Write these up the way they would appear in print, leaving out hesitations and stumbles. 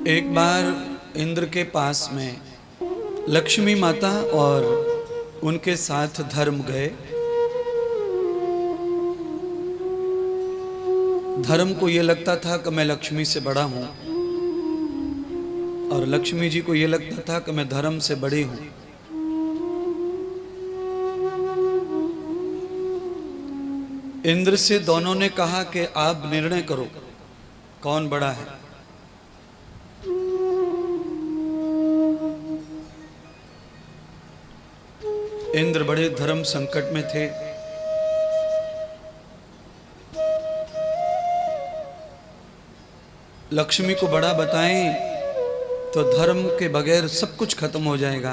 एक बार इंद्र के पास में लक्ष्मी माता और उनके साथ धर्म गए। धर्म को यह लगता था कि मैं लक्ष्मी से बड़ा हूं और लक्ष्मी जी को यह लगता था कि मैं धर्म से बड़ी हूं। इंद्र से दोनों ने कहा कि आप निर्णय करो कौन बड़ा है। इंद्र बड़े धर्म संकट में थे। लक्ष्मी को बड़ा बताएं तो धर्म के बगैर सब कुछ खत्म हो जाएगा,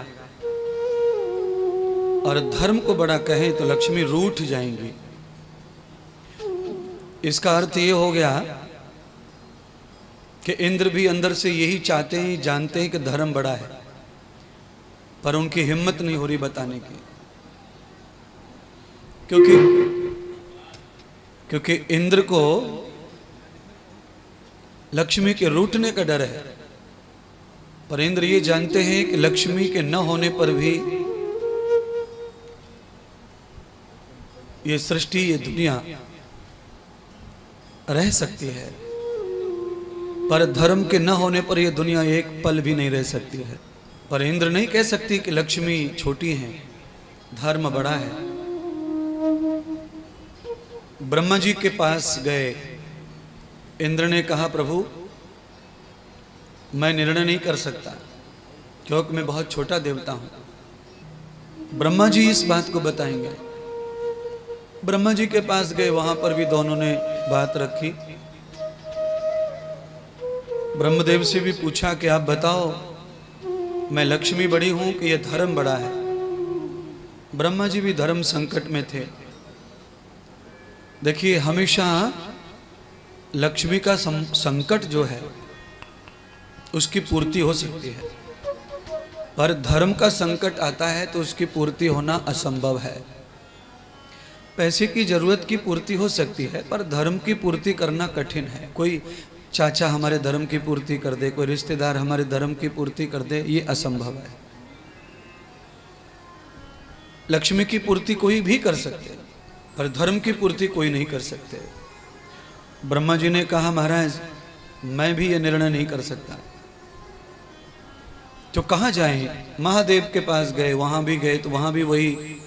और धर्म को बड़ा कहें तो लक्ष्मी रूठ जाएंगी। इसका अर्थ ये हो गया कि इंद्र भी अंदर से यही चाहते हैं, जानते हैं कि धर्म बड़ा है, पर उनकी हिम्मत नहीं हो रही बताने की, क्योंकि इंद्र को लक्ष्मी के रूठने का डर है। पर इंद्र ये जानते हैं कि लक्ष्मी के न होने पर भी ये सृष्टि, ये दुनिया रह सकती है, पर धर्म के न होने पर यह दुनिया एक पल भी नहीं रह सकती है। पर इंद्र नहीं कह सकती कि लक्ष्मी छोटी है, धर्म बड़ा है। ब्रह्मा जी के पास गए। इंद्र ने कहा, प्रभु मैं निर्णय नहीं कर सकता क्योंकि मैं बहुत छोटा देवता हूं। ब्रह्मा जी इस बात को बताएंगे। ब्रह्मा जी के पास गए, वहां पर भी दोनों ने बात रखी। ब्रह्मदेव से भी पूछा कि आप बताओ, मैं लक्ष्मी बड़ी हूं कि यह धर्म बड़ा है। ब्रह्मा जी भी धर्म संकट में थे। देखिए, हमेशा लक्ष्मी का संकट जो है उसकी पूर्ति हो सकती है, पर धर्म का संकट आता है तो उसकी पूर्ति होना असंभव है। पैसे की जरूरत की पूर्ति हो सकती है, पर धर्म की पूर्ति करना कठिन है। कोई चाचा हमारे धर्म की पूर्ति कर दे, कोई रिश्तेदार हमारे धर्म की पूर्ति कर दे, ये असंभव है। लक्ष्मी की पूर्ति कोई भी कर सकते, पर धर्म की पूर्ति कोई नहीं कर सकते। ब्रह्मा जी ने कहा, महाराज मैं भी ये निर्णय नहीं कर सकता, तो कहाँ जाएं? महादेव के पास गए। वहां भी गए तो वहां भी वही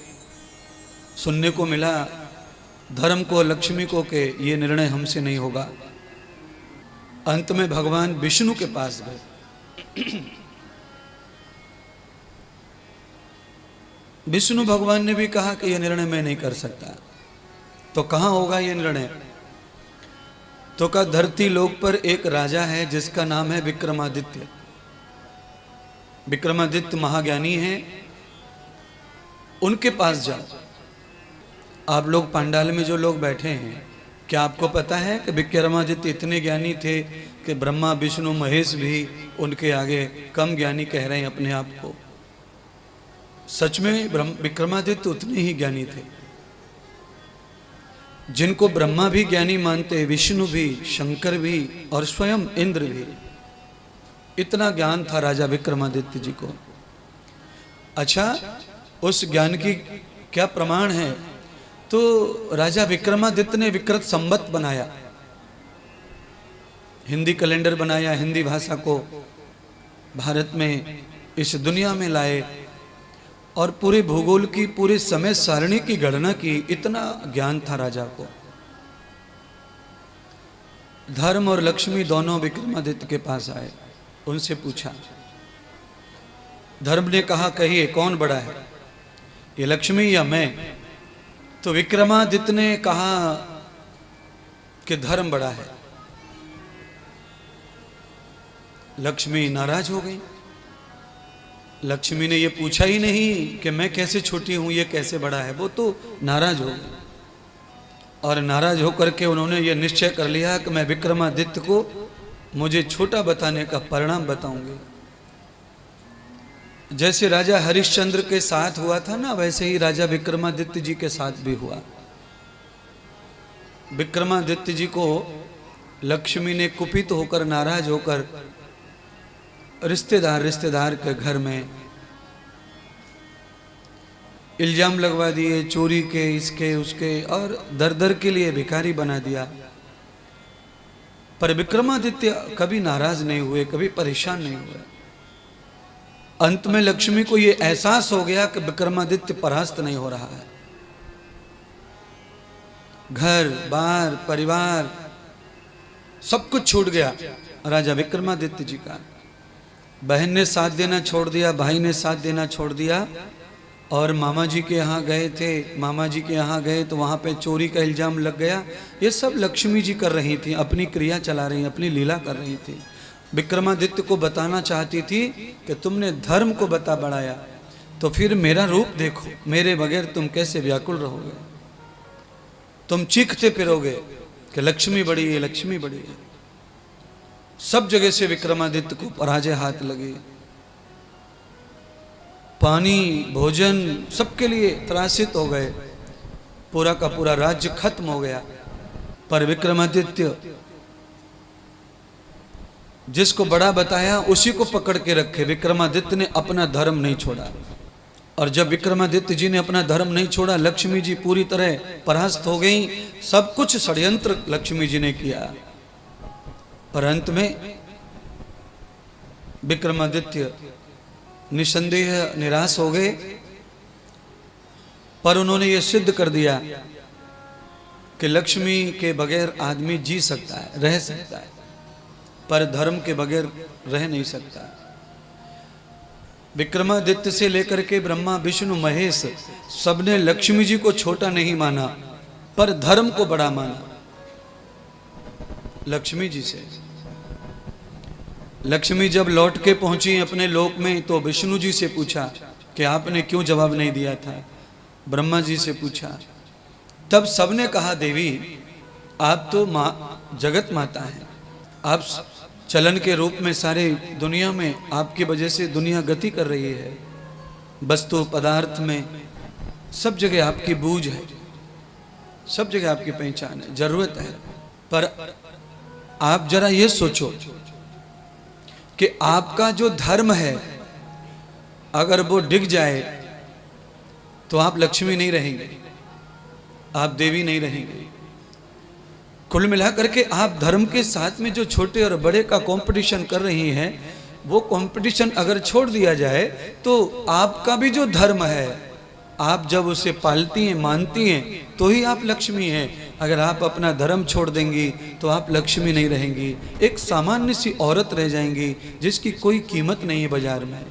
सुनने को मिला, धर्म को, लक्ष्मी को, कि ये निर्णय हमसे नहीं होगा। अंत में भगवान विष्णु के पास गए। विष्णु भगवान ने भी कहा कि यह निर्णय मैं नहीं कर सकता। तो कहां होगा यह निर्णय? तो कहा, धरती लोक पर एक राजा है जिसका नाम है विक्रमादित्य। विक्रमादित्य महाज्ञानी हैं, उनके पास जाओ। आप लोग पंडाल में जो लोग बैठे हैं, क्या आपको पता है कि विक्रमादित्य इतने ज्ञानी थे कि ब्रह्मा विष्णु महेश भी उनके आगे कम ज्ञानी कह रहे हैं अपने आप को? सच में विक्रमादित्य उतने ही ज्ञानी थे। जिनको ब्रह्मा भी ज्ञानी मानते, विष्णु भी, शंकर भी और स्वयं इंद्र भी, इतना ज्ञान था राजा विक्रमादित्य जी को। अच्छा, उस ज्ञान की क्या प्रमाण है? तो राजा विक्रमादित्य ने विकृत संवत बनाया, हिंदी कैलेंडर बनाया, हिंदी भाषा को भारत में, इस दुनिया में लाए, और पूरे भूगोल की, पूरे समय सारणी की गणना की। इतना ज्ञान था राजा को। धर्म और लक्ष्मी दोनों विक्रमादित्य के पास आए, उनसे पूछा। धर्म ने कहा, कहिए कौन बड़ा है, ये लक्ष्मी या मैं? तो विक्रमादित्य ने कहा कि धर्म बड़ा है। लक्ष्मी नाराज हो गई। लक्ष्मी ने ये पूछा ही नहीं कि मैं कैसे छोटी हूं, ये कैसे बड़ा है, वो तो नाराज हो गई। और नाराज होकर के उन्होंने ये निश्चय कर लिया कि मैं विक्रमादित्य को मुझे छोटा बताने का परिणाम बताऊंगी। जैसे राजा हरिश्चंद्र के साथ हुआ था ना, वैसे ही राजा विक्रमादित्य जी के साथ भी हुआ। विक्रमादित्य जी को लक्ष्मी ने कुपित होकर, नाराज होकर रिश्तेदार के घर में इल्जाम लगवा दिए चोरी के, इसके उसके, और दर दर के लिए भिखारी बना दिया। पर विक्रमादित्य कभी नाराज नहीं हुए, कभी परेशान नहीं हुए। अंत में लक्ष्मी को यह एहसास हो गया कि विक्रमादित्य परास्त नहीं हो रहा है। घर बार परिवार सब कुछ छूट गया राजा विक्रमादित्य जी का। बहन ने साथ देना छोड़ दिया, भाई ने साथ देना छोड़ दिया, और मामा जी के यहाँ गए थे। मामा जी के यहाँ गए तो वहाँ पे चोरी का इल्जाम लग गया। ये सब लक्ष्मी जी कर रही थी, अपनी क्रिया चला रही, अपनी लीला कर रही थी। विक्रमादित्य को बताना चाहती थी कि तुमने धर्म को बता बढ़ाया, तो फिर मेरा रूप देखो, मेरे बगैर तुम कैसे व्याकुल रहोगे, तुम चीखते फिरोगे कि लक्ष्मी बड़ी है, लक्ष्मी बड़ी है। सब जगह से विक्रमादित्य को पराजय हाथ लगी। पानी भोजन सबके लिए त्रासित हो गए, पूरा का पूरा राज्य खत्म हो गया। पर विक्रमादित्य जिसको बड़ा बताया उसी को पकड़ के रखे। विक्रमादित्य ने अपना धर्म नहीं छोड़ा, और जब विक्रमादित्य जी ने अपना धर्म नहीं छोड़ा, लक्ष्मी जी पूरी तरह परास्त हो गई। सब कुछ षड्यंत्र लक्ष्मी जी ने किया, पर अंत में विक्रमादित्य निसंदेह निराश हो गए। पर उन्होंने ये सिद्ध कर दिया कि लक्ष्मी के बगैर आदमी जी सकता है, रह सकता है, पर धर्म के बगैर रह नहीं सकता। विक्रमादित्य से लेकर के ब्रह्मा विष्णु महेश सबने लक्ष्मी जी को छोटा नहीं माना, पर धर्म को बड़ा माना। लक्ष्मी जी से लक्ष्मी जब लौट के पहुंची अपने लोक में, तो विष्णु जी से पूछा कि आपने क्यों जवाब नहीं दिया था। ब्रह्मा जी से पूछा, तब सबने कहा देवी आप तो माँ जगत माता हैं, आप चलन के रूप में सारे दुनिया में आपकी वजह से दुनिया गति कर रही है। वस्तु पदार्थ में सब जगह आपकी बूझ है, सब जगह आपकी पहचान है, जरूरत है। पर आप जरा ये सोचो कि आपका जो धर्म है अगर वो डिग जाए तो आप लक्ष्मी नहीं रहेंगे, आप देवी नहीं रहेंगे। कुल मिलाकर के आप धर्म के साथ में जो छोटे और बड़े का कंपटीशन कर रही हैं, वो कंपटीशन अगर छोड़ दिया जाए तो आपका भी जो धर्म है आप जब उसे पालती हैं, मानती हैं, तो ही आप लक्ष्मी हैं। अगर आप अपना धर्म छोड़ देंगी तो आप लक्ष्मी नहीं रहेंगी, एक सामान्य सी औरत रह जाएंगी जिसकी कोई कीमत नहीं है बाजार में।